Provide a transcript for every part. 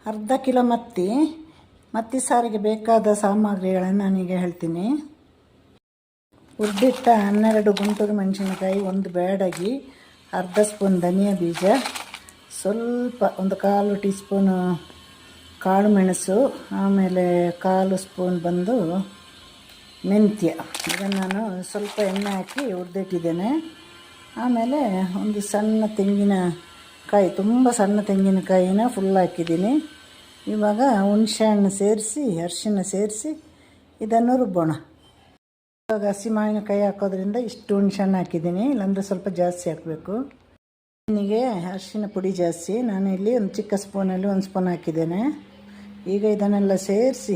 ಅರ್ಧ ಕಿಲೋ ಮತ್ತಿ ಸಾರಿಗೆ ಬೇಕಾದ ಸಾಮಗ್ರಿಗಳನ್ನು ನಾನೀಗ ಹೇಳ್ತೀನಿ. ಹುರಿದಿಟ್ಟ 12 ಗುಂಟೂರು ಮೆಣಸಿನಕಾಯಿ, 1 ಬ್ಯಾಡಗಿ, ಅರ್ಧ ಸ್ಪೂನ್ ಧನಿಯಾ ಬೀಜ, ಸ್ವಲ್ಪ 1/4 ಟೀ ಸ್ಪೂನು ಕಾಳು ಮೆಣಸು, ಆಮೇಲೆ 1/4 ಸ್ಪೂನ್ ಬಂದು ಮೆಂತ್ಯ. ಇದನ್ನು ನಾನು ಸ್ವಲ್ಪ ಎಣ್ಣೆ ಹಾಕಿ ಹುರಿದಿಟ್ಟಿದ್ದೇನೆ. ಆಮೇಲೆ ಒಂದು ಸಣ್ಣ ತೆಂಗಿನಕಾಯಿ, ತುಂಬ ಸಣ್ಣ ತೆಂಗಿನಕಾಯಿನ ಫುಲ್ ಹಾಕಿದ್ದೀನಿ. ಇವಾಗ ಹುಣಸೆ ಹಣ್ಣು ಸೇರಿಸಿ, ಅರಿಶಿನ ಸೇರಿಸಿ ಇದನ್ನು ರುಬ್ಬೋಣ. ಇವಾಗ ಹಸಿ ಮಾವಿನಕಾಯಿ ಹಾಕೋದ್ರಿಂದ ಇಷ್ಟು ಹುಣಸೆ ಹಣ್ಣು ಹಾಕಿದ್ದೀನಿ, ಇಲ್ಲಾಂದರೆ ಸ್ವಲ್ಪ ಜಾಸ್ತಿ ಹಾಕಬೇಕು. ನನಗೆ ಅರಿಶಿನ ಪುಡಿ ಜಾಸ್ತಿ, ನಾನು ಇಲ್ಲಿ ಒಂದು ಚಿಕ್ಕ ಸ್ಪೂನಲ್ಲಿ 1 ಸ್ಪೂನ್ ಹಾಕಿದ್ದೇನೆ. ಈಗ ಇದನ್ನೆಲ್ಲ ಸೇರಿಸಿ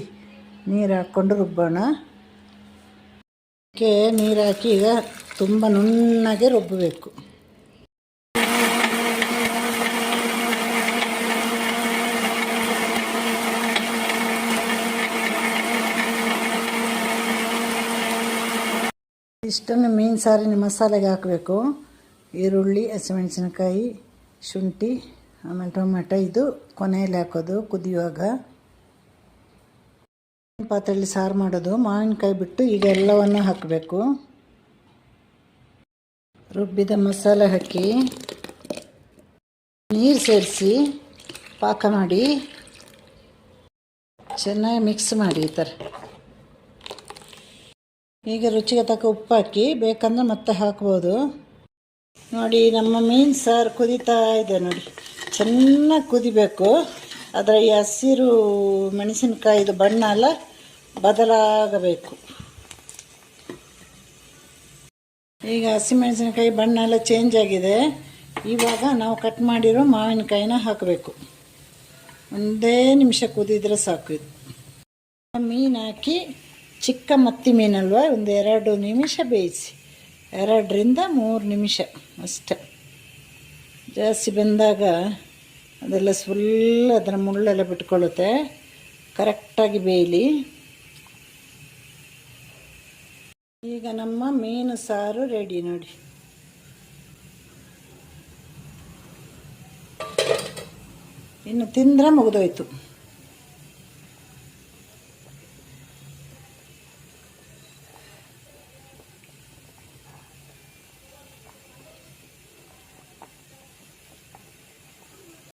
ನೀರು ಹಾಕ್ಕೊಂಡು ರುಬ್ಬೋಣ. ಅದಕ್ಕೆ ನೀರು ಹಾಕಿ ಈಗ ತುಂಬ ನುಣ್ಣಗೆ ರುಬ್ಬಬೇಕು. ಇಷ್ಟನ್ನು ಮೀನು ಸಾರಿನ ಮಸಾಲೆಗೆ ಹಾಕಬೇಕು. ಈರುಳ್ಳಿ, ಹಸಿಮೆಣಸಿನಕಾಯಿ, ಶುಂಠಿ, ಆಮೇಲೆ ಟೊಮೆಟೊ. ಇದು ಕೊನೆಯಲ್ಲಿ ಹಾಕೋದು ಕುದಿಯುವಾಗ. ಪಾತ್ರೆಯಲ್ಲಿ ಸಾರು ಮಾಡೋದು. ಮಾವಿನಕಾಯಿ ಬಿಟ್ಟು ಈಗ ಎಲ್ಲವನ್ನು ಹಾಕಬೇಕು. ರುಬ್ಬಿದ ಮಸಾಲೆ ಹಾಕಿ ನೀರು ಸೇರಿಸಿ ಪಾಕ ಮಾಡಿ ಚೆನ್ನಾಗಿ ಮಿಕ್ಸ್ ಮಾಡಿ ಈ ಥರ. ಈಗ ರುಚಿಗೆ ತಕ್ಕ ಉಪ್ಪು ಹಾಕಿ, ಬೇಕಂದ್ರೆ ಮತ್ತೆ ಹಾಕ್ಬೋದು. ನೋಡಿ, ನಮ್ಮ ಮೀನು ಸಾರು ಕುದೀತಾ ಇದೆ ನೋಡಿ. ಚೆನ್ನಾಗಿ ಕುದಿಬೇಕು. ಅದರ ಈ ಹಸಿರು ಮೆಣಸಿನಕಾಯಿದು ಬಣ್ಣ ಎಲ್ಲ ಬದಲಾಗಬೇಕು. ಈಗ ಹಸಿಮೆಣಸಿನಕಾಯಿ ಬಣ್ಣ ಎಲ್ಲ ಚೇಂಜ್ ಆಗಿದೆ. ಇವಾಗ ನಾವು ಕಟ್ ಮಾಡಿರೋ ಮಾವಿನಕಾಯಿನ ಹಾಕಬೇಕು. ಒಂದೇ ನಿಮಿಷ ಕುದಿದ್ರೆ ಸಾಕು. ಇದು ಮೀನು ಹಾಕಿ, ಚಿಕ್ಕ ಮತ್ತಿ ಮೀನಲ್ವ, ಒಂದು 2 ನಿಮಿಷ ಬೇಯಿಸಿ. 2ರಿಂದ 3 ನಿಮಿಷ ಅಷ್ಟೆ. ಜಾಸ್ತಿ ಬೆಂದಾಗ ಅದೆಲ್ಲ ಫುಲ್ ಅದರ ಮುಳ್ಳೆಲ್ಲ ಬಿಟ್ಕೊಳ್ಳುತ್ತೆ. ಕರೆಕ್ಟಾಗಿ ಬೇಯಲಿ. ಈಗ ನಮ್ಮ ಮೀನು ಸಾರು ರೆಡಿ ನೋಡಿ. ಇನ್ನು ತಿಂದರೆ ಮುಗಿದೋಯ್ತು.